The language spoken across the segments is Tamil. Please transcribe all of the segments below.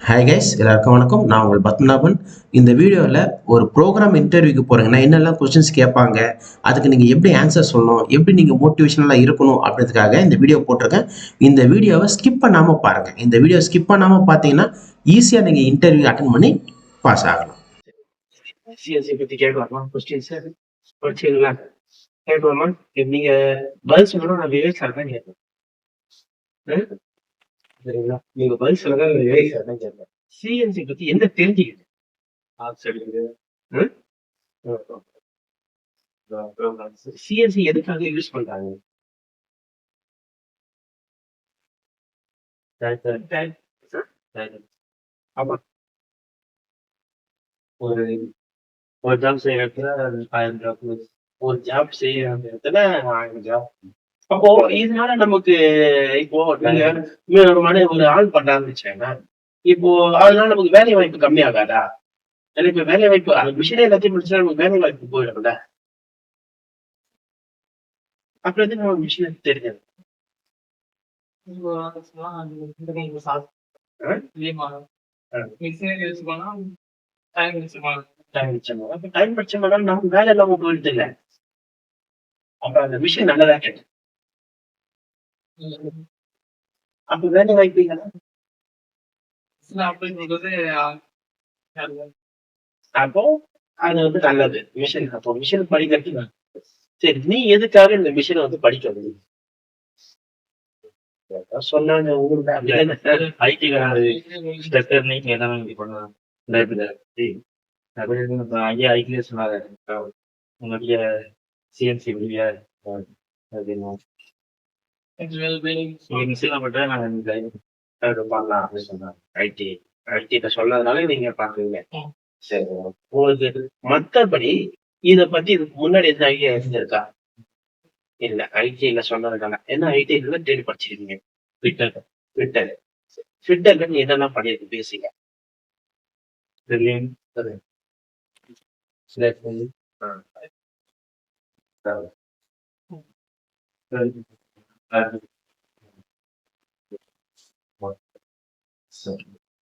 ஹாய் கைஸ், எல்லாருக்கும் வணக்கம். நான் உங்கள் பத்மநாபன். இந்த வீடியோவில் ஒரு ப்ரோக்ராம் இன்டர்வியூக்கு போகிறீங்கன்னா என்னெல்லாம் கொஸ்டின்ஸ் கேட்பாங்க, அதுக்கு நீங்கள் எப்படி ஆன்சர் சொல்லணும், எப்படி நீங்கள் மோட்டிவேஷனலாக இருக்கணும் அப்படின்றதுக்காக இந்த வீடியோ போட்டிருக்கேன். இந்த வீடியோவை ஸ்கிப் பண்ணாமல் பாருங்கள். இந்த வீடியோ ஸ்கிப் பண்ணாமல் பார்த்தீங்கன்னா ஈஸியாக நீங்கள் இன்டர்வியூ அட்டன் பண்ணி பாஸ் ஆகலாம். சிஎஸ்சி பற்றி கேட்கலாமா? கொஸ்டின்ஸ் படிச்சுங்களா? கேட்கலாமா? நீங்க பதில் சொல்லணும். நான் விவேக் சார் தான் கேட்பேன். சரிங்களா? நீங்க பதில் சொல்லுங்க. விவேக் சார் தான் கேட்பேன். சிஎன்சி பத்தி என்ன தெரிஞ்சுக்கிட்டு சிஎன்சி எதுக்காக யூஸ் பண்றாங்க? ஆமா, ஒரு ஒரு ஜாப் செய்யற இடத்துல 1000 ஜாப், ஒரு ஜாப் செய்யற இடத்துல 1000 ஜாப். அப்போ இதனால நமக்கு இப்போ நீங்க ஒரு ஆள் பண்றாங்கன்னு வச்சுக்கோங்க. இப்போ அதனால நமக்கு வேலை வாய்ப்பு கம்மியாகாதா? ஏன்னா இப்ப வேலை வாய்ப்பு அந்த மிஷினே எல்லாத்தையும் முடிச்சா நமக்கு வேலை வாய்ப்பு போயிடும்ல. அப்புறம் வந்து நம்ம மிஷினை தெரிஞ்சது டைம் மிச்சம் நமக்கு வேலை இல்லாம போயிடுது இல்ல. அப்ப அந்த மிஷின் நல்லதா கேட்டு அப்ப வேலை வாய்ப்பு அப்போ அது வந்து நல்லது மிஷின். அப்போ மிஷின் படிக்கிறது சரி. நீ எதுக்காக இந்த மிஷினை வந்து படிக்க முடியும் சொன்னாங்க? ஐயா சொன்னாங்க உங்களுடைய சிஎன்சி விடுவியா அப்படின்னு பண்ணலாம் அப்படின்னு சொன்னாங்க. ஐடில சொன்னதுனால நீங்க பாக்குறீங்க. சரி, உங்களுக்கு மத்தபடி இத பத்தி இதுக்கு முன்னாடி எந்த ஐடியா இருந்திருக்கா? இல்ல, ஐடில சொன்னதுனால என்ன ஐடில தேடி படிச்சிருக்கீங்க? ட்விட்டர் ட்விட்டர் ட்விட்டர்ல நீ என்னெல்லாம் பண்ணிருக்கு பேசிங்க?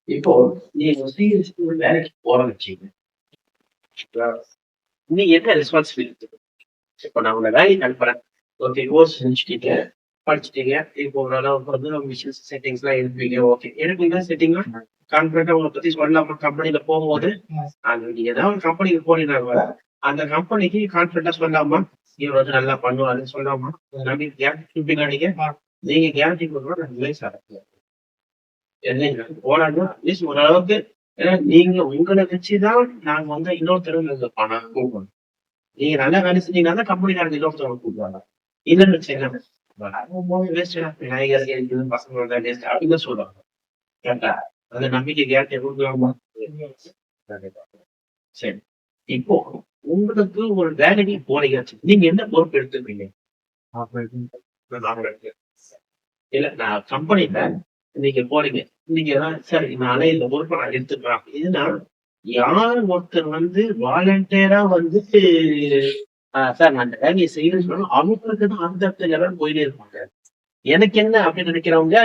இப்போ நீங்க ஒரு வேலைக்கு போறன்னு வச்சீங்க, நீ என்ன ரெஸ்பான்சிபிலிட்டி? இப்ப நான் உங்களை வேலைக்கு அனுப்புறேன். ஓகே, கோர்ஸ் செஞ்சுட்டீங்க, படிச்சுட்டீங்க. இப்போ ஓரளவுக்கு வந்து மிஷின்ஸ் செட்டிங்ஸ் எல்லாம் இருப்பீங்க. ஓகே, எடுப்பீங்க செட்டிங்லாம் கான்பிடண்டா உங்களை பத்தி சொல்லலாமா? கம்பெனில போகும்போது நீங்க ஏதாவது ஒரு கம்பெனிக்கு போனீங்கன்னா அந்த கம்பெனிக்கு கான்பிடண்டா சொல்லலாமா? இவர் வந்து நல்லா பண்ணுவாருன்னு சொல்லலாமா? நம்பி கேரண்டி கொடுப்பீங்க. நீங்க கேரண்டி கொடுக்கணும். நான் விலை சார் போனாலும் அட்லீஸ்ட் ஓரளவுக்கு. ஏன்னா நீங்க உங்களை வச்சுதான் நாங்க வந்து இன்னொருத்தர் பணம் கூப்பிடணும். நீங்க நல்லா வேலை செஞ்சீங்கன்னா தான் கம்பெனிக்காரங்க இன்னொருத்தவங்க கூப்பிடுவாங்க. இல்லைன்னு வச்சுக்கோங்க, பசங்களோட அப்படின்னு சொல்லுவாங்க. கேட்டா அந்த நம்பிக்கை கேட்டு கொடுக்கலாமா? சரி, இப்போ உங்களுக்கு ஒரு வேலைக்கு போறீங்க, நீங்க என்ன பொறுப்பு எடுத்துப்பீங்க? இல்ல, நான் கம்பெனில நீங்க போறீங்க, நீங்க சார் நானே இந்த பொறுப்பை நான் எடுத்துக்கிறேன். இதுனா யார் ஒருத்தர் வந்து வாலண்டியரா வந்து சார் நான் இந்த வேலையை செய்யணும்னு சொன்னாலும் அவங்களுக்கு தான் அந்த லெவல் போயிட்டே இருப்பாங்க. எனக்கு என்ன அப்படின்னு நினைக்கிறவங்க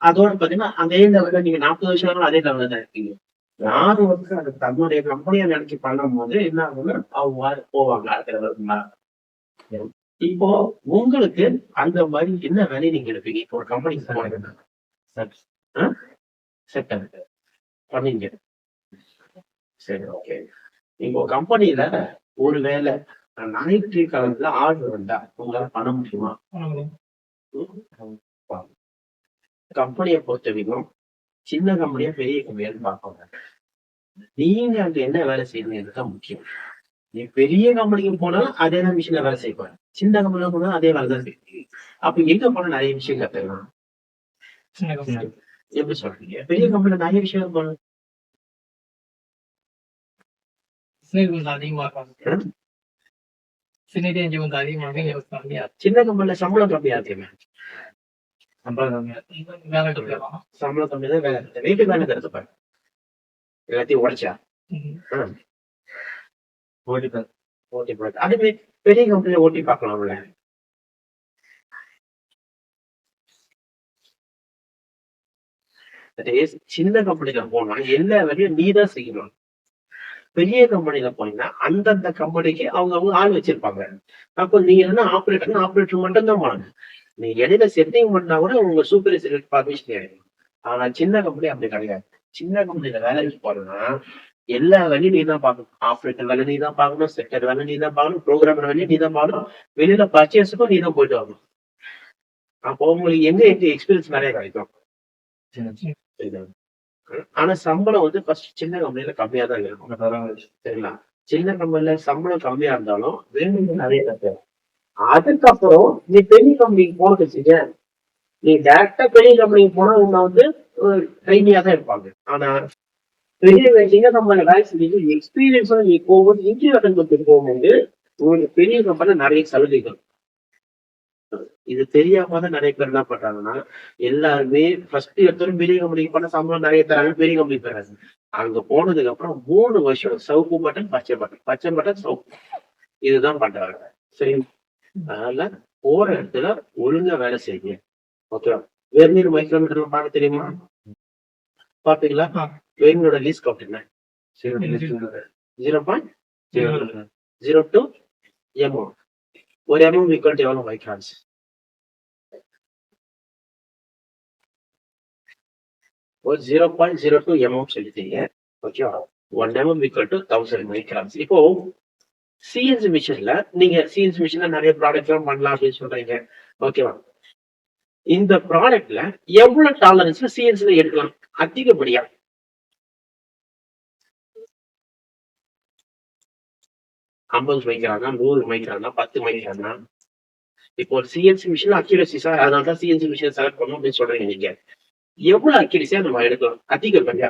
அதோட பாத்தீங்கன்னா அதே லெவலில் நீங்க 40 வருஷம் அதே லெவலில் தான் இருக்கீங்க. யார் ஒருத்தர் அது தன்னுடைய கம்பெனியை நினைச்சு பண்ணும் போது என்ன ஆகும்னா அவங்க போவாங்க அடுத்த லெவலுக்கு. இப்போ உங்களுக்கு அந்த மாதிரி என்ன வேலையை நீங்க எடுப்பீங்க? இப்போ ஒரு கம்பெனிக்கு போனீங்கன்னா செட் பண்ணீங்க. சரி, ஓகே. இப்போ கம்பெனில ஒரு வேலை ஞாயிற்றுக்கிழமைல ஆர்டர் வந்தா உங்களால பண்ண முடியுமா? கம்பெனியை பொறுத்த வரைக்கும் சின்ன கம்பெனியா பெரிய கம்பெனியான்னு பார்ப்பாங்க. நீங்க அங்க என்ன வேலை செய்யணுங்கிறது முக்கியம். நீ பெரிய கம்பெனிக்கு போனாலும் அதே தான் மிஷின்ல வேலை செய்வாங்க, சின்ன கம்பெனில போனாலும் அதே வேலை தான் செய்வீங்க. அப்ப எங்க போனா நிறைய விஷயம் கத்துக்கலாம். எப்படி சொல்றீங்க? பெரிய கம்பெனில நிறைய விஷயம் போன சின்ன கம்பெனில சம்பளம் கம்மியா இருக்குங்க. சம்பளம் கம்மி தான் வேலை வீட்டுக்கு வேலை தருது எல்லாத்தையும் உடைச்சா ஓட்டி பார்த்து அதுவே பெரிய கம்பெனில ஓட்டி பார்க்கலாம்ல. அதே சின்ன கம்பெனில போனா எல்லா வேலையும் நீ தான் செய்யணும். பெரிய கம்பெனில போனீங்கன்னா அந்தந்த கம்பெனிக்கு அவங்க ஆள் வச்சிருப்பாங்க. அப்போ நீங்க என்ன ஆபரேட்டர் மட்டும் தான் பண்ணணும். நீ இடையில செட்டிங் பண்ணா கூட உங்க சூப்பர்வைசர் பர்மிஷன் கிடைக்கும். ஆனா சின்ன கம்பெனி அப்படி கிடையாது. சின்ன கம்பெனில வேலைக்கு போறதுன்னா எல்லா வேலையும் நீ தான் பார்க்கணும். ஆபரேட்டர் வேலை நீ தான் பார்க்கணும், செட்டர் வேலை நீ தான் பார்க்கணும், ப்ரோக்ராமர் வேலையும் நீ தான் பார்க்கணும், வெளியில பர்ச்சேஸுக்கும் நீ தான் போயிட்டு வரணும். அப்போ உங்களுக்கு எங்க எக்ஸ்பீரியன்ஸ் நிறைய கிடைக்கும். சரிங்களா? ஆனா சம்பளம் வந்து ஃபர்ஸ்ட் சின்ன கம்பெனில கம்மியா தான் இருக்கும். சரிங்களா? சின்ன கம்பெனில சம்பளம் கம்மியா இருந்தாலும் வேலைங்க நிறைய கத்து. அதுக்கப்புறம் நீ பெரிய கம்பெனிக்கு போனது வச்சுக்க, நீ டைரக்டா பெரிய கம்பெனிக்கு போனா உன்னை வந்து ட்ரைனியா தான் இருப்பாங்க. ஆனா சின்ன கம்பெனில வேலை செஞ்சு எக்ஸ்பீரியன்ஸ் நீ போகும்போது இன்டர்வியூ அட்டன் பண்ணிட்டு போகும்போது உங்களுக்கு பெரிய கம்பெனில நிறைய சலுகைகள். இது தெரியாம தான் நிறைய பேர் என்ன பண்றாங்கன்னா, எல்லாருமே ஃபர்ஸ்ட் எடுத்தோம் பெரிய கம்பெனிக்கு போனா சம்பளம் நிறைய தராங்க, பெரிய கம்பெனி தராங்க. அங்க போனதுக்கு அப்புறம் 3 வருஷம் சிவப்பு பட்டன், பச்சை பட்டன், பச்சை பட்டன், சிவப்பு. இதுதான் பண்றாங்க. சரி. அதனால போற இடத்துல ஒழுங்கா வேலை செய்யுங்க. ஓகே. வெர்னியர் மைக்ரோமீட்டர் பார்க்க தெரியுமா? பாப்பீங்களா? வெர்னியரோட லீஸ்ட் கவுண்ட் என்ன? 0.02 mm. ஒரு mm equal to எவ்வளவு மைக்ரான்ஸ்? ஒரு 0.02 mm சொல்லிட்டீங்க. ஓகேவா? 1 mm equal to 1000 மைக்ரான்ஸ். இப்போ சிஎன்சி மிஷின்ல நீங்க சிஎன்சி மிஷின்ல நிறைய ப்ராடக்ட் எல்லாம் பண்ணலாம் அப்படின்னு சொல்றீங்க. ஓகேவா? இந்த ப்ராடக்ட்ல எவ்வளவு டாலரன்ஸ்ல சிஎன்சில எடுக்கலாம் அதிகப்படியா? ஐம்பது மைக்ரானா, 100 மைக்ரானா, 10 மைக்ரானா? இப்போ ஒரு சிஎன்சி மிஷின் அக்யூரசி சார், அதனாலதான் சிஎன்சி மிஷின் செலக்ட் பண்ணணும் அப்படின்னு சொல்றீங்க நீங்க. எவ்வளவு அக்யூரசியா நம்ம எடுக்கலாம் அதிகப்படியா?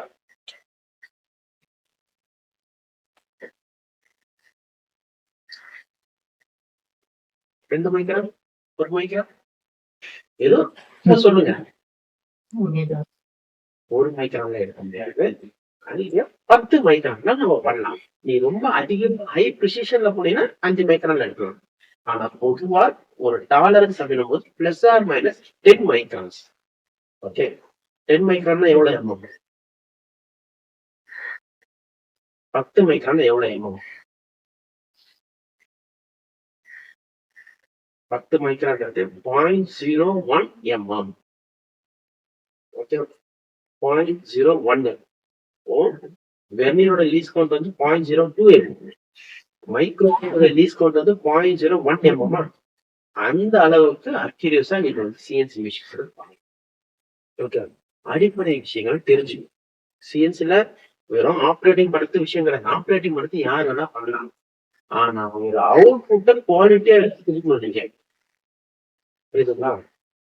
2 மைக்ரான், 1 மைக்ரான், ஏதோ சொல்லுங்க. 1 மைக்ரான்ல எடுக்க முடியாது. அதிக 10 மைக்ரான்ல நம்ம பண்ணலாம். நீ ரொம்ப அதிக ஹை ப்ரிசிஷன்ல போனீங்கன்னா 5 மைக்ரான்ல எடுக்கலாம். ஆனா பொதுவா ஒரு டாலரன்ஸ் அப்படின்னும் போது plus or minus 10 microns. Okay. 10 மைக்ரான்னா எவ்வளவு எம்எம்? 10 மைக்ரான் எவ்வளவு எம்எம்? 10 மைக்ரான்ங்கிறது 0.01 mm. ஓகே. 0.01. வெர்னியரோட லீஸ்ட் கவுண்ட் வந்து 0.02 mm. மைக்ரோனோட லீஸ்ட் கவுண்ட் வந்து 0.01 mm. அந்த அளவுக்கு அக்யூரியஸா நீங்க வந்து சிஎன்சி மிஷின். ஓகே. அடிப்படை விஷயங்கள் தெரிஞ்சுக்கணும். சிஎன்சில வெறும் ஆப்ரேட்டிங் படுத்த விஷயம் கிடையாது. ஆப்ரேட்டிங் படுத்து யார் வேணா பண்ணலாம். ஆனா அவங்க அவுட்புட்டை குவாலிட்டியா எடுத்து நீங்க புரியுதுங்களா?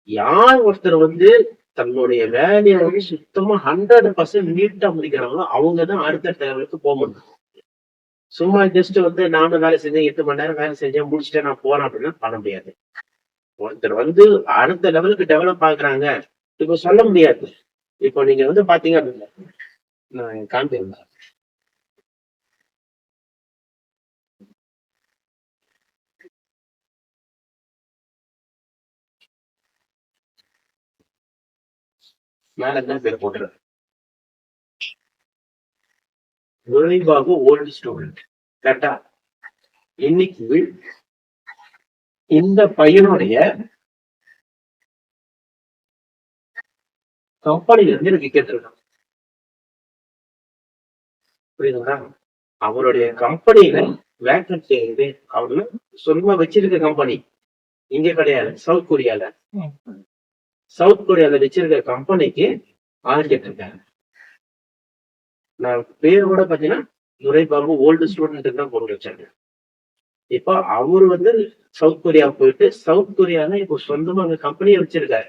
யார் ஒருத்தர் வந்து தன்னுடைய வேலையை வந்து சுத்தமா 100% நீட்டா முடிக்கிறாங்களோ அவங்கதான் அடுத்த லெவலுக்கு போக முடியும். சும்மா ஜஸ்ட் வந்து நானும் வேலை செஞ்சேன், 8 மணி நேரம் வேலை செஞ்சேன், முடிச்சுட்டு நான் போறேன் அப்படின்னா பண்ண முடியாது. ஒருத்தர் வந்து அடுத்த லெவலுக்கு டெவலப் ஆகுறாங்க இப்ப சொல்ல முடியாது. இப்போ நீங்க வந்து பாத்தீங்க அப்படின்னா நான் காண்பிருந்தேன். மேல என்ன பேர் போட்டுரு? நுழைவாகு ஓல்டு ஸ்டூடெண்ட். கரெக்டா? இன்னைக்கு இந்த பையனுடைய கம்பெனில இருந்து எனக்கு கேட்டிருக்கான். புரியுதுங்களா? அவருடைய கம்பெனியில வேக்கன்சி இருக்கு அப்படின்னு சொந்தமா வச்சிருக்க கம்பெனி இங்க கிடையாது, சவுத் கொரியால. சவுத் கொரியால வச்சிருக்க கம்பெனிக்கு ஆள் கேட்டிருக்காங்க. நான் பேர் கூட பாத்தீங்கன்னா நுரைபாபு ஓல்டு ஸ்டூடெண்ட் தான் போட்டு வச்சாங்க. இப்போ அவரு வந்து சவுத் கொரியா போயிட்டு சவுத் கொரியால இப்போ சொந்தமா அங்க கம்பெனியை வச்சிருக்காரு.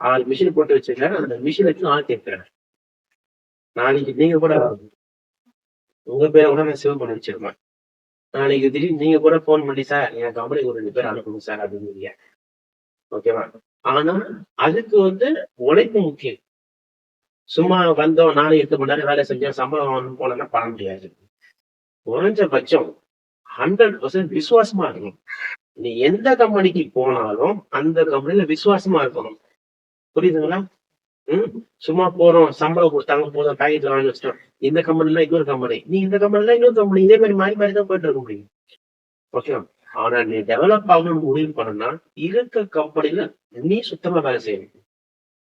6 மிஷின் போட்டு வச்சிருக்காரு. அந்த மிஷினுக்கு ஆள் கேட்கிறாரு. நாளைக்கு நீங்க கூட உங்க பேரை கூட நான் சேவ் பண்ணி வச்சிருப்பேன். நாளைக்கு திடீர்னு நீங்க கூட போன் பண்ணி சார் என் கம்பெனிக்கு ஒரு 2 பேர் அனுப்பணும் சார் அப்படின்னு. ஓகேவா? ஆனா அதுக்கு வந்து உழைப்பு முக்கியம். சும்மா வந்தோம் 4-8 மணி நேரம் வேலை செஞ்சோம் சம்பளம் போனா பண்ண முடியாது. குறைஞ்சபட்சம் 100% விசுவாசமா இருக்கணும். நீ எந்த கம்பெனிக்கு போனாலும் அந்த கம்பெனில விசுவாசமா இருக்கணும். புரியுதுங்களா? சும்மா போறோம், சம்பளம் கொடுத்தாங்க போதும், பாக்கெட்ல வாங்கி வச்சிட்டோம். இந்த கம்பெனில இன்னொரு கம்பெனி, நீ இந்த கம்பெனில இன்னொரு கம்பெனி, இதே மாதிரி மாறி மாறி தான் போயிட்டு இருக்க முடியும். ஓகே. ஆனா நீ டெவலப் ஆகணும்னு முடிவு பண்ணா இருக்க கம்பெனில நீ சுத்தமா வேலை செய்யணும்.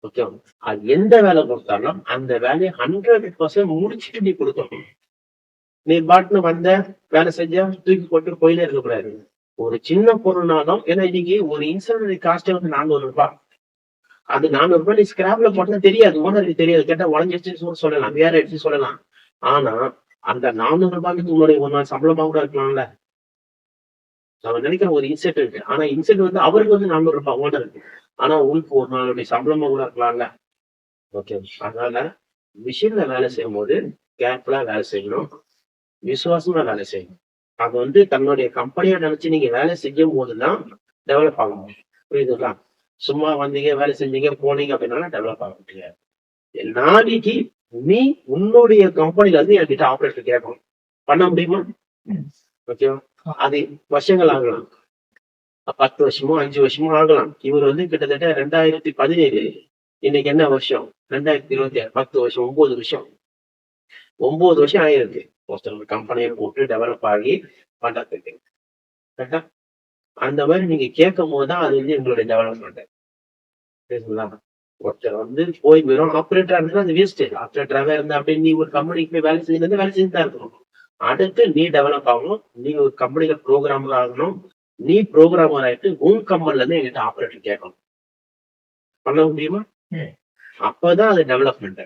ஓகே. அது எந்த வேலை கொடுத்தாலும் அந்த வேலையை 100% முடிச்சுட்டு நீ கொடுக்கணும். நீ பாட்டுன்னு வந்த வேலை செஞ்சா தூக்கி போட்டு போயிட்டே இருக்கக்கூடாது. ஒரு சின்ன பொருள்னாலும், ஏன்னா இன்னைக்கு ஒரு இன்சூரன்ஸ் காஸ்ட் வந்து 400 ரூபாய். அது 400 ரூபாய் நீ ஸ்கிராப்ல போட்டா தெரியாது, ஓனருக்கு தெரியாது. கேட்டா உடஞ்சிருச்சுன்னு சொல்லலாம், வேற எடுத்து சொல்லலாம். ஆனா அந்த 400 ரூபாய்க்கு உன்னுடைய ஒரு நாள் சம்பளமா கூட இருக்கலாம்ல. நம்ம நினைக்கிற ஒரு இன்சென்ட் இருக்கு. ஆனா இன்சென்ட் வந்து அவருக்கு வந்து 400 ரூபாய் ஓனருக்கு. ஆனா உங்களுக்கு ஒரு நாளுடைய சம்பளமா கூட இருக்கலாம்ல. ஓகே. அதனால மிஷின்ல வேலை செய்யும்போது கேர்ஃபுல்லா வேலை செய்யணும். விசுவாசமா வேலை செய்யணும். அது வந்து தன்னுடைய கம்பெனியா நினைச்சு நீங்க வேலை செய்யும் போதுதான் டெவலப் ஆக முடியும். புரியுதுங்களா? சும்மா வந்தீங்க, வேலை செஞ்சீங்க, போனீங்க அப்படின்னா டெவலப் ஆக முடியாது. நாளைக்கு நீ உன்னுடைய கம்பெனில இருந்து என்கிட்ட ஆபரேட்டர் கேட்கணும். பண்ண முடியுமா? ஓகேவா? அது வருஷங்கள் ஆகலாம். 10 வருஷமோ 5 வருஷமோ ஆகலாம். இவர் வந்து கிட்டத்தட்ட 2017, இன்னைக்கு என்ன வருஷம்? 2026, 10 வருஷம், 9 வருஷம். 9 வருஷம் ஆயிருக்கு ஒருத்தர் கம்பெனியை போட்டு டெவலப் ஆகி பண்றதுக்கு. கரெக்டா? அந்த மாதிரி நீங்க கேட்கும் போதுதான் அது வந்து எங்களுடைய டெவலப்மெண்ட். சரிங்களா? ஒருத்தர் வந்து போய் வெறும் ஆப்ரேட்டரா இருந்தா அது வேஸ்ட். ஆப்ரேட்டராவே இருந்தா அப்படியே நீ ஒரு கம்பெனிக்கு போய் வேலை செஞ்சு வேலை செஞ்சுதான் இருக்கணும். அடுத்து நீ டெவலப் ஆகணும். நீ ஒரு கம்பெனில ப்ரோக்ராமர் ஆகணும். நீ ப்ரோக்ராமர் ஆயிட்டு உன் கம்பெனில இருந்து என்கிட்ட ஆப்ரேட்டர் கேட்கணும். பண்ண முடியுமா? அப்பதான் அது டெவலப்மெண்ட்.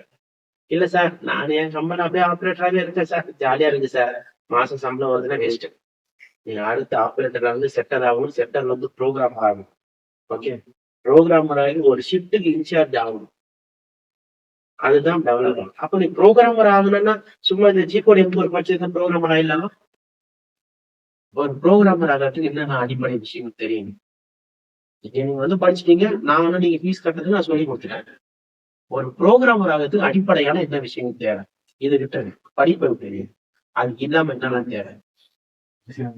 இல்ல சார், நான் என் கம்பெனி அப்படியே ஆப்ரேட்டராகவே இருக்கேன் சார், ஜாலியா இருக்கு சார், மாசம் சம்பளம் வருதுன்னா வேஸ்ட். நீங்க அடுத்த ஆப்ரேட்டர்ல வந்து செட்டர் ஆகணும். செட்டர்ல வந்து ப்ரோக்ராமர் ஆகணும். ஓகே. ப்ரோக்ராமர் ஆகி ஒரு ஷிஃப்ட்டுக்கு இன்சார்ஜ் ஆகணும். அதுதான் டெவலப்மெண்ட். அப்ப நீ ப்ரோக்ராமர் ஆகணும்னா சும்மா இந்த ஜிபோர்ட் எம்போர்ட் படிச்சிருக்க ப்ரோக்ராமர் ஆயிடலாமா? ஒரு ப்ரோக்ராமர் ஆகிறதுக்கு என்னென்ன அடிப்படை விஷயம் தெரியும். நீங்க வந்து படிச்சிட்டீங்க, நான் வந்து நீங்க ஃபீஸ் கட்டுறதுக்கு நான் சொல்லி கொடுத்துட்டேன். ஒரு ப்ரோக்ராமர் ஆகிறதுக்கு அடிப்படையான என்ன விஷயம் தேவை? இது கிட்ட படிப்பு தெரியும். அதுக்கு இல்லாம என்னெல்லாம் தேவை? மிஷினை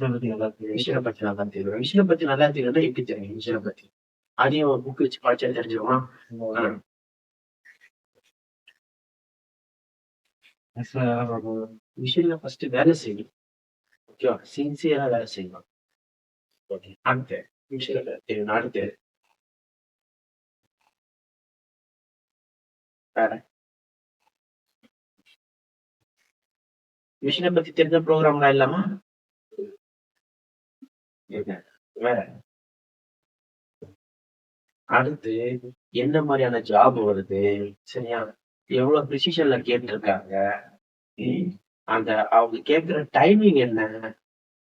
பத்தி நல்லா தெரியும். மிஷினை பத்தி நல்லா தெரியும்னா எப்படி தெரியும் மிஷினை பத்தி? அதையும் ஒரு புக் வச்சு படிச்சா தெரிஞ்சிருமா? மிஷின்ல ஃபர்ஸ்ட் வேலை செய்யணும். ஓகேவா? சின்சியரா வேலை செய்யணும். ஓகே. அடுத்து மிஷினை தெரியும். அடுத்து வேற மிஷினை பத்தி தெரிஞ்ச ப்ரோக்ராம்லாம் இல்லாமா? வேற அடுத்து என்ன மாதிரியான ஜாப் வருது, சரியா? எவ்வளவு ப்ரிசிஷன்ல கேட்டிருக்காங்க, அந்த அவங்க கேட்கிற டைமிங் என்ன?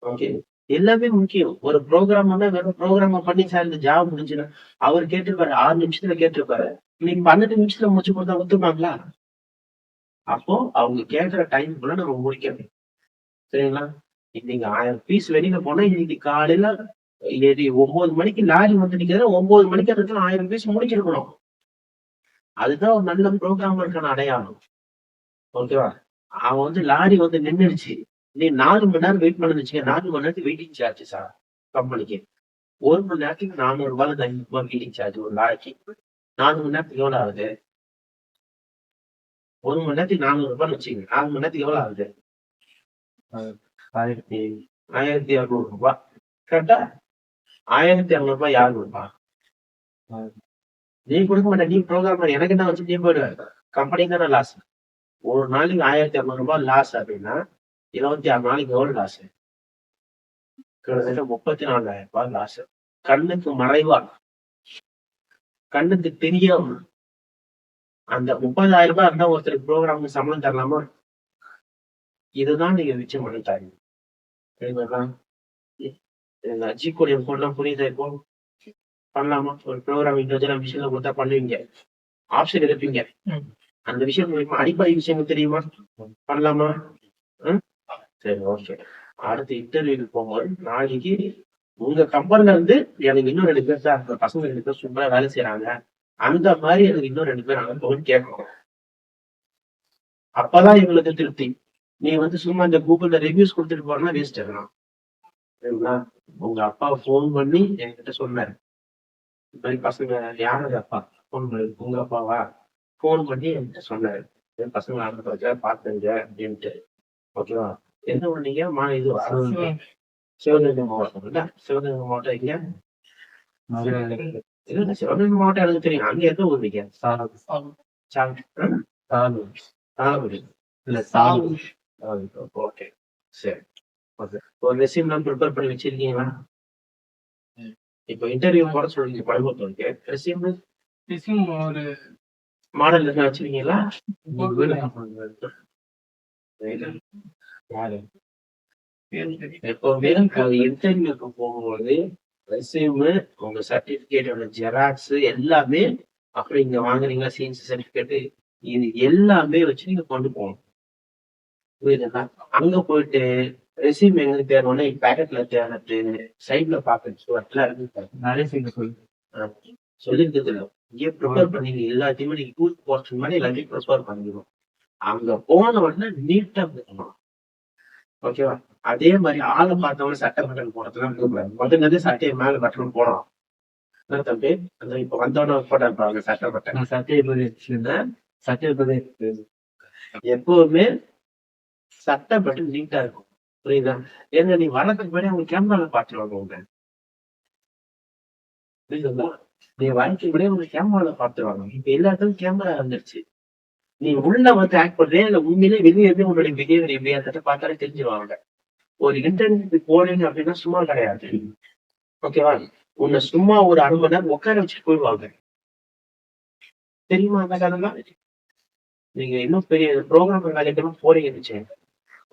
ஓகே. எல்லாமே முக்கியம். ஒரு ப்ரோக்ராம்னா வெறும் ப்ரோக்ராம பண்ணி சார் இந்த ஜாப் முடிஞ்சுன்னா அவர் கேட்டிருப்பாரு 6 நிமிஷத்துல கேட்டிருப்பாரு. இன்னைக்கு 12 நிமிஷத்துல முடிச்சு கொடுத்தா ஒத்துப்பாங்களா? அப்போ அவங்க கேட்கிற டைமுக்குள்ள நம்ம முடிக்கணும். சரிங்களா? இன்னைக்கு 1000 பீஸ் வெளியில போனா இன்னைக்கு காலையில 9 மணிக்கு லாரி வந்து நிக்கிறதுனா 9 மணிக்கு அந்த 1000 பீஸ் முடிச்சிருக்கணும். அதுதான் ஒரு நல்ல ப்ரோக்ராமருக்கான அடையாளம். ஓகேவா? அவன் வந்து லாரி வந்து நின்னுடுச்சு, நீ 4 மணி நேரம் வெயிட் பண்ணு வச்சுக்க, 4 மணி நேரத்துக்கு வெயிட்டிங் சார்ஜ் சார் கம்பெனிக்கு. 1 மணி நேரத்துக்கு 400 ரூபாய் 500 ரூபாய் வெயிட்டிங் சார்ஜ் ஒரு லாரிக்கு. 4 மணி நேரத்துக்கு எவ்வளவு ஆகுது? 1 மணி நேரத்துக்கு 400 ரூபான்னு வச்சுக்கோங்க. 4 மணி நேரத்துக்கு எவ்வளவு ஆகுது? 1200 ரூபாய். கரெக்டா? 1200 ரூபாய் யார் கொடுப்பா? நீ கொடுக்க மாட்டேன். நீ ப்ரோக்ராமர், எனக்கு என்ன வச்சு நீ போயிடுவேன். கம்பெனி தானே லாஸ். ஒரு நாளைக்கு 1200 ரூபாய் லாஸ் அப்படின்னா 26 நாளைக்கு எவ்வளவு லாஸ்? கிட்டத்தட்ட 34,000 ரூபாய் லாஸ். கண்ணுக்கு மறைவா, கண்ணுக்கு தெரியாம அந்த 30,000 ரூபாய் இருந்தா ஒருத்தருக்கு ப்ரோக்ராமுக்கு சம்பளம் தரலாமா? இதுதான் நீங்க மிச்சம் பண்ணிட்டாங்க. ஜிகோடியம் போடலாம், புரியுதா? இப்போ பண்ணலாமா? ஒரு ப்ரோக்ராம் இன்டர்ஜென்ட் மிஷின்ல கொடுத்தா பண்ணுவீங்க, ஆப்ஷன் எடுப்பீங்க. அந்த விஷயம் மூலியமா அடிப்படை விஷயங்கள் தெரியுமா? பண்ணலாமா? சரி, ஓகே. அடுத்த இன்டர்வியூக்கு போகும்போது நாளைக்கு உங்க கம்பெனில இருந்து எனக்கு இன்னும் 2 பேர் சார், அந்த பசங்க 2 பேர் சூப்பரா வேலை செய்யறாங்க, அந்த மாதிரி எனக்கு இன்னும் 2 பேர் அனுப்பவும் கேட்கணும். அப்பதான் எங்களுக்கு திருப்தி. நீ வந்து சும்மா இந்த கூகுள்ல ரிவ்யூஸ் கொடுத்துட்டு போனா வேஸ்ட் ஆகலாம். சரிங்களா? உங்க அப்பா போன் பண்ணி என்கிட்ட சொன்னாரு, இந்த மாதிரி பசங்க யாரோட அப்பா ஃபோன் பண்ணி உங்க அப்பாவா ஃபோன் பண்ணி என்கிட்ட சொன்னாரு. என் பசங்க ஆரம்பத்துல பார்த்தேங்க அப்படின்ட்டு. ஓகேவா? என்ன பண்ணீங்க? இது சிவகங்கை மாவட்டம் இல்ல? சிவகங்கை மாவட்டம் எங்க? இல்ல சிவகங்கை மாவட்டம் எனக்கு தெரியும். அங்க எந்த ஊர் நீங்க? சாலூர். இல்ல சாலூர். ஓகே. சரி. ஓகே. ஒரு ரெஸ்யூம்லாம் ப்ரிப்பேர் பண்ணி வச்சிருக்கீங்களா? இப்போ இன்டர்வியூ போட சொல்றீங்க கோயம்புத்தூருக்கு. ரெஸ்யூம் ஒரு மாடல் எதுனா வச்சிருக்கீங்களா? எப்பவுமே ஒரு இன்டர்வியூக்கு போகும்போது ரெஸ்யூம், உங்க சர்டிபிகேட்டோட ஜெராக்ஸ் எல்லாமே, அப்புறம் இங்க வாங்குறீங்களா சிஎன்சி சர்டிபிகேட், இது எல்லாமே வச்சு நீங்க கொண்டு போகணும். புரியுதுங்களா? அங்க போயிட்டு ரெஸ்யூம் எங்க தேடணும்னா பேக்கெட்ல தேடுறது, சைட்ல பாக்கெட் நிறைய சொல்லிருக்கிறது இல்லை. இங்கே ப்ரிப்பேர் பண்ணீங்க எல்லாத்தையுமே நீங்க டூல் போர்ஷன் மாதிரி எல்லாத்தையும் ப்ரிப்பேர் பண்ணிக்கணும். அங்க போன உடனே நீட்டா இருக்கணும். ஓகேவா? அதே மாதிரி ஆளை பார்த்தவங்க சட்டை பட்டன் போடுறதுலாம் முதல்ல சட்டையை மேல பட்டன் போடணும். என்ன தம்பி அந்த இப்ப வந்தோட போட்டா இருப்பாங்க சட்டை பட்டன். சட்டை எப்பவுமே சட்டை பட்டன் நீட்டா இருக்கும். புரியுதா? ஏன்னா நீ வரதுக்கு முன்னாடி அவங்க கேமரால பாத்துருவாங்க. உங்க புரியுதுங்களா? நீ வரதுக்கு முன்னாடி அவங்க கேமரால பாத்துருவாங்க. இப்ப எல்லாத்துக்கும் கேமரா வந்துருச்சு. நீ உள்ள வந்து ஆக்ட் பண்றியா இல்ல உண்மையிலே வெளியே இருந்து உங்களுடைய பிஹேவியர் எப்படியா பார்த்தாலே தெரிஞ்சுருவாங்க. ஒரு இன்டர்வியூக்கு போறீங்க அப்படின்னா சும்மா கிடையாது. ஓகேவா? உன்னை சும்மா ஒரு 1/2 மணி நேரம் உட்கார வச்சுட்டு போயிடுவாங்க. தெரியுமா அந்த கதைலாம்? நீங்க இன்னும் பெரிய ப்ரோக்ராம் வேலைக்கெல்லாம் போறீங்கன்னு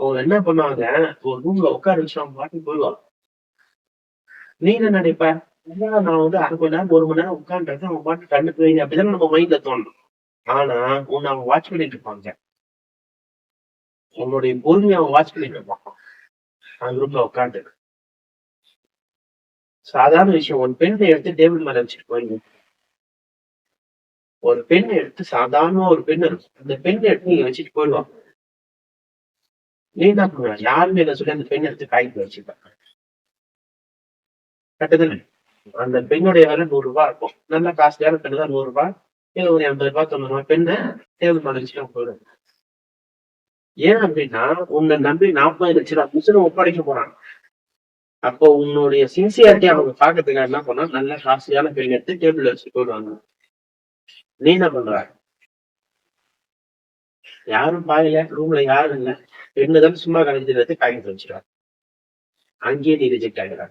அவங்க என்ன பண்ணுவாங்க, ஒரு ரூம்ல உட்கார வச்சு அவங்க பாட்டுக்கு போயிடுவாங்க. நீ என்ன நினைப்ப? நான் வந்து 1/2 மணி நேரம் 1 மணி நேரம் உட்காந்துட்டு அவங்க பாட்டு கண்டு போயிங்க அப்படிதான் நம்ம மைண்ட்ல தோணும். ஆனா உன்னை அவங்க வாட்ச் பண்ணிட்டு இருப்பாங்க. உன்னுடைய பொறுமையை அவங்க வாட்ச் பண்ணிட்டு இருப்பாங்க. அந்த ரூம்ல உட்காந்து சாதாரண விஷயம், ஒரு பெண்ணை எடுத்து டேபிள் மேல வச்சுட்டு போயிங்க. ஒரு பெண்ணை எடுத்து சாதாரண ஒரு பெண் இருக்கும், அந்த பெண்ணை எடுத்து நீங்க வச்சுட்டு போயிடுவாங்க. நீ என்ன பண்ணுவ? யாருமே என்ன சொல்லி அந்த பெண்ணை எடுத்து காய்க்கு வச்சுப்பாங்க. கட்டுதானே? அந்த பெண்ணுடைய விலை 100 ரூபாய் இருக்கும். நல்ல காஸ்ட்லியான பெண்ணு தான் 100 ரூபாய், இல்ல ஒரு 80 ரூபாய் 90 ரூபாய் பெண்ணை டேபிள் மேல வச்சுட்டு போயிடும். ஏன் அப்படின்னா உன்னை நம்பி 40 லட்சம் ஒப்படைக்க போறாங்க. அப்போ உன்னுடைய சின்சியாரிட்டி அவங்க பாக்கிறதுக்காக என்ன பண்ணா நல்ல காஸ்ட்லியான பெண் எடுத்து டேபிள் வச்சுட்டு போயிடுவாங்க. நீ என்ன பண்ற? யாரும் பாயல, ரூம்ல யாரும் இல்ல, பெண்ணுதான் சும்மா கலைஞ்சிருந்து காய்கறி வச்சிருக்காங்க. அங்கேயே நீ ரிஜெக்ட் ஆகிற.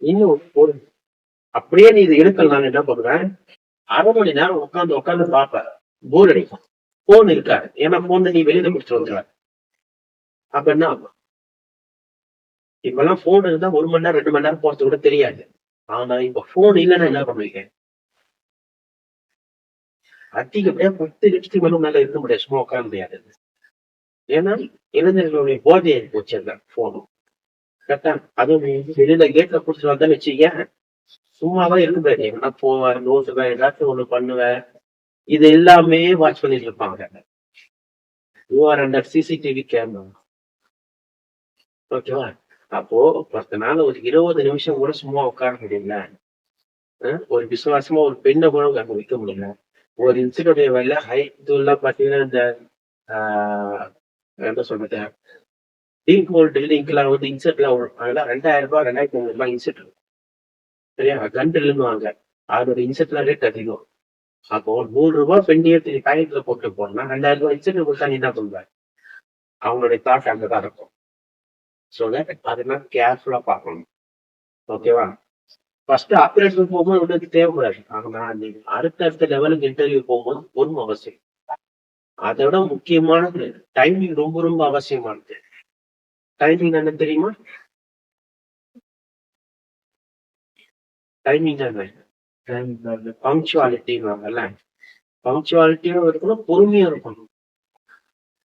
இன்னும் ஒரு அப்படியே நீ இது எடுக்கல, நான் என்ன பண்ணுவேன், 1/2 மணி நேரம் உட்காந்து பார்ப்பேன். போர் அடிக்கும். போன் இருக்காது. ஏன்னா போன் நீ வெளியில முடிச்சு வந்துடுவேன். அப்ப என்ன ஆகும்? இப்பெல்லாம் போன் இருந்தா 1 மணி நேரம் 2 மணி நேரம் போறது கூட தெரியாது. ஆனா இப்ப போன் இல்லைன்னா என்ன பண்ணுவீங்க? அதிகப்படியா 10 நிமிஷத்துக்கு மேல இருக்க முடியாது, சும்மா உட்கார முடியாது. ஏன்னா இளைஞர்களுடைய போதை போச்சு அந்த போனும். கரெக்டா? அதுவும் வெளியில கேட்ல குடிச்சிட்டு வந்தா வச்சுக்க, சும்மாதான் இருக்க முடியாது. எங்கன்னா போவேன், நோட்டுவேன், ஏதாச்சும் ஒண்ணு பண்ணுவேன். இது எல்லாமே வாட்ச் பண்ணிட்டு இருப்பாங்க. You're under CCTV camera. ஓகேவா? அப்போ 10 நாள் ஒரு 20 நிமிஷம் கூட சும்மா உட்கார முடியல. ஒரு விசுவாசமா ஒரு பெண்ணை கூட அங்க வைக்க முடியல. ஒரு இன்ஸ்டியூடைய வேலை இதெல்லாம் பாத்தீங்கன்னா இந்த என்ன சொல்றது, லிங்க்லாம் வந்து இன்செட்லாம் வரும். அதெல்லாம் 2000 ரூபாய் 2500 ரூபாய் இன்செட் இருக்கும். சரியா? கண்டுவாங்க. அதோட இன்செட்லாம் ரேட் அதிகம். அப்போ 100 ரூபாய் பெண்ணி எடுத்து காயத்துல போட்டு போனா 2000 ரூபாய் இன்செட் கொடுத்தா நீ என்ன பண்ணுவ? அவங்களுடைய தாட் அங்கதான் இருக்கும். ஸோ அதெல்லாம் கேர்ஃபுல்லா பார்க்கணும். ஓகேவா? ஃபர்ஸ்ட் ஆப்ரேஷன் போகும்போது உனக்கு தேவைப்படாது. ஆனா நீங்க அடுத்த லெவலுக்கு இன்டர்வியூ போகும்போது பொறுமை அவசியம். அதை விட முக்கியமானது டைமிங், ரொம்ப ரொம்ப அவசியமானது. டைமிங் என்ன தெரியுமா? டைமிங் பங்க்சுவாலிட்டின்னு பங்க்சுவாலிட்டியும் இருக்கணும், பொறுமையும் இருக்கணும்.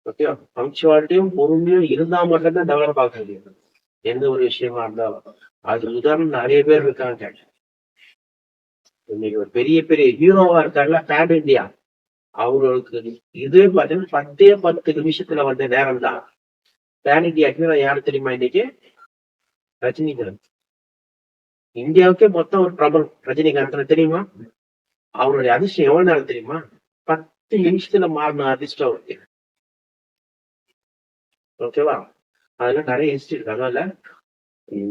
ஓகேவா? பங்க்சுவாலிட்டியும் பொறுமையும் இருந்தா மட்டும்தான் டெவலப் ஆக முடியும் எந்த ஒரு விஷயமா இருந்தாலும். அது உதாரணம் நிறைய பேர் இருக்காங்க. இன்னைக்கு ஒரு பெரிய பெரிய ஹீரோவா இருக்காங்க பேன் இண்டியா, அவங்களுக்கு இதுவே பாத்தீங்கன்னா 10 நிமிஷத்துல வந்த நேரம் தான். பேன் இண்டியா ஹீரோ யாரு தெரியுமா? இன்னைக்கு ரஜினிகாந்த். இந்தியாவுக்கே மொத்தம் ஒரு பிரபலம் ரஜினிகாந்த், தெரியுமா? அவருடைய அதிர்ஷ்டம் எவ்வளவு நேரம் தெரியுமா? 10 நிமிஷத்துல மாறின அதிர்ஷ்டம் அவருக்கு. ஓகேவா? அதெல்லாம் நிறைய ஹிஸ்டரி இருக்கு. அதனால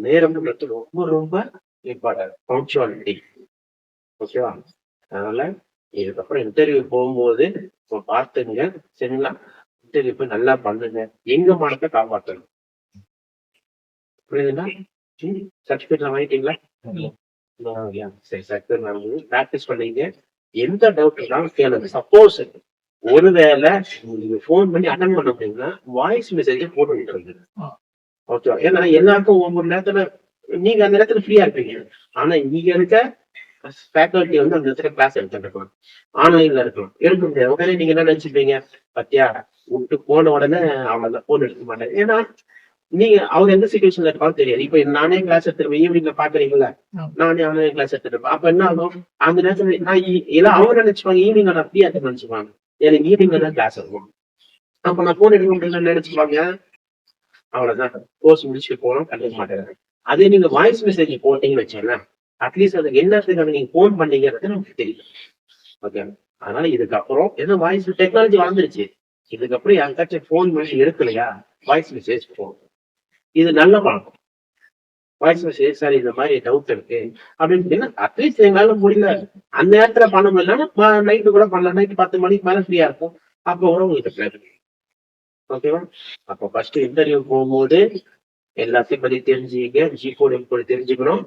நேரம்ன்றது ரொம்ப ரொம்ப இம்பார்ட்டன்ட். பங்க்சுவாலிட்டி. ஓகேவா? அதனால இதுக்கப்புறம் இன்டர்வியூ போகும்போது பார்த்துங்க. சரிங்களா? இன்டர்வியூ போய் நல்லா பண்ணுங்க. எங்க மானத்தை காப்பாற்றணும். புரியுதுங்களா? சர்டிபிகேட் வாங்கிட்டீங்களா? சரி, சர்டிபிகேட் பிராக்டிஸ் பண்ணீங்க. எந்த டவுட் இருந்தாலும் கேளுங்க. சப்போஸ் ஒருவேளை நீங்க போன் பண்ணி அட்டன் பண்ண முடியும்னா வாய்ஸ் மெசேஜ் போட்டு விட்டுருங்க. ஓகேவா? ஏன்னா எல்லாருக்கும் ஒவ்வொரு நேரத்துல நீங்க அந்த நேரத்துல ஃப்ரீயா இருப்பீங்க. ஆனா இங்க இருக்க ஃபேக்கல்ட்டி வந்து அந்த இடத்துல கிளாஸ் எடுத்துட்டு இருக்கலாம். ஆன்லைன்ல இருக்கலாம். எடுக்க முடியாது. உடனே நீங்க என்ன நினைச்சுப்பீங்க? பத்தியா விட்டு போன உடனே அவங்கள போன் எடுக்க மாட்டேன். ஏன்னா நீங்க அவர் எந்த சிச்சுவேஷன்ல இருப்பான்னு தெரியாது. இப்ப நானே கிளாஸ் எடுத்துருப்பேன். ஈவினிங்ல பாக்குறீங்கல்ல, நானே ஆன்லைன் கிளாஸ் எடுத்துருப்பேன். அப்ப என்ன ஆகும்? அந்த நேரத்துல நான் எல்லாம் அவங்க நினைச்சுப்பாங்க ஈவினிங் நான் ஃப்ரீயா இருக்க நினைச்சுப்பாங்க. எனக்கு ஈவினிங்ல தான் கிளாஸ் இருக்கும். அப்ப நான் போன் எடுக்க முடியல நினைச்சுப்பாங்க. அவ்வளவுதான். கோர்ஸ் முடிச்சுட்டு போனோம் கண்டுக்க மாட்டேன். அதே நீங்க வாய்ஸ் மெசேஜ் போட்டீங்கன்னு வச்சுக்கோங்களேன், அட்லீஸ்ட் அதுக்கு என்னத்துக்காக நீங்க போன் பண்ணீங்கிறது நமக்கு தெரியும். ஓகே. அதனால இதுக்கப்புறம் ஏன்னா வாய்ஸ் டெக்னாலஜி வளர்ந்துருச்சு. இதுக்கப்புறம் யாருக்காச்சும் போன் பண்ணி எடுக்கலையா, வாய்ஸ் மெசேஜ் போகும். இது நல்ல பழக்கம். வாய்ஸ் மெசேஜ் சார் இந்த மாதிரி டவுட் இருக்கு அப்படின்னு அட்லீஸ்ட் எங்களால முடியல அந்த நேரத்துல பண்ண முடியலன்னா நைட்டு கூட பண்ணலாம். நைட்டு 10 மணிக்கு மேல ஃப்ரீயா இருக்கும். அப்போ கூட உங்களுக்கு பேசுங்க. ஓகேவா? அப்போ ஃபர்ஸ்ட் இன்டர்வியூ போகும்போது எல்லாத்தையும் பத்தி தெரிஞ்சுக்க, ஜி கோட் எம் கோட் தெரிஞ்சுக்கணும்.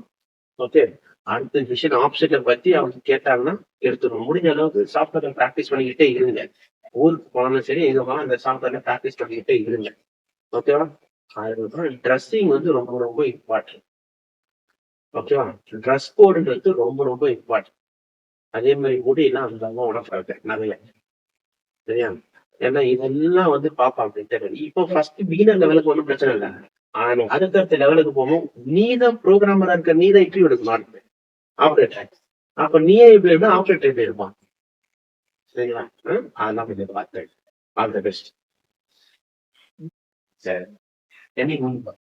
ஓகே. அடுத்த விஷயம் ஆப்ஷனை பத்தி அவங்க கேட்டாங்கன்னா எடுத்துக்கணும். முடிஞ்ச அளவுக்கு சாஃப்ட்வேர்ல ப்ராக்டிஸ் பண்ணிக்கிட்டே இருங்க. ஊருக்கு போனாலும் சரி எங்க போனாலும் அந்த சாஃப்ட்வேர்ல ப்ராக்டிஸ் பண்ணிக்கிட்டே இருங்க. ஓகேவா? அதுக்கப்புறம் ட்ரெஸ்ஸிங் வந்து ரொம்ப ரொம்ப இம்பார்ட்டன்ட். ஓகேவா? ட்ரெஸ் கோடுன்றது ரொம்ப ரொம்ப இம்பார்ட்டன்ட். அதே மாதிரி முடியெல்லாம் அந்த உடம்பு நிறைய சரியா? ஏன்னா இதெல்லாம் வந்து பார்ப்பாங்க இன்டர்வியூ. இப்போ ஃபர்ஸ்ட் பிகினர் லெவலுக்கு ஒன்றும் பிரச்சனை இல்லை. ஆனா அடுத்தடுத்த லெவலுக்கு போகும். நீ தான் ப்ரோக்ராமரா இருக்க, நீ தான் இன்டர்வியூ எடுக்கணும். ஆப்ரேட்டர். அப்ப நீயே இப்படி இருந்தா ஆப்ரேட்டர் எப்படி இருப்பான்? சரிங்களா? அதெல்லாம் கொஞ்சம் பார்த்து ஆல் த பெஸ்ட். சரி. என்னைக்கு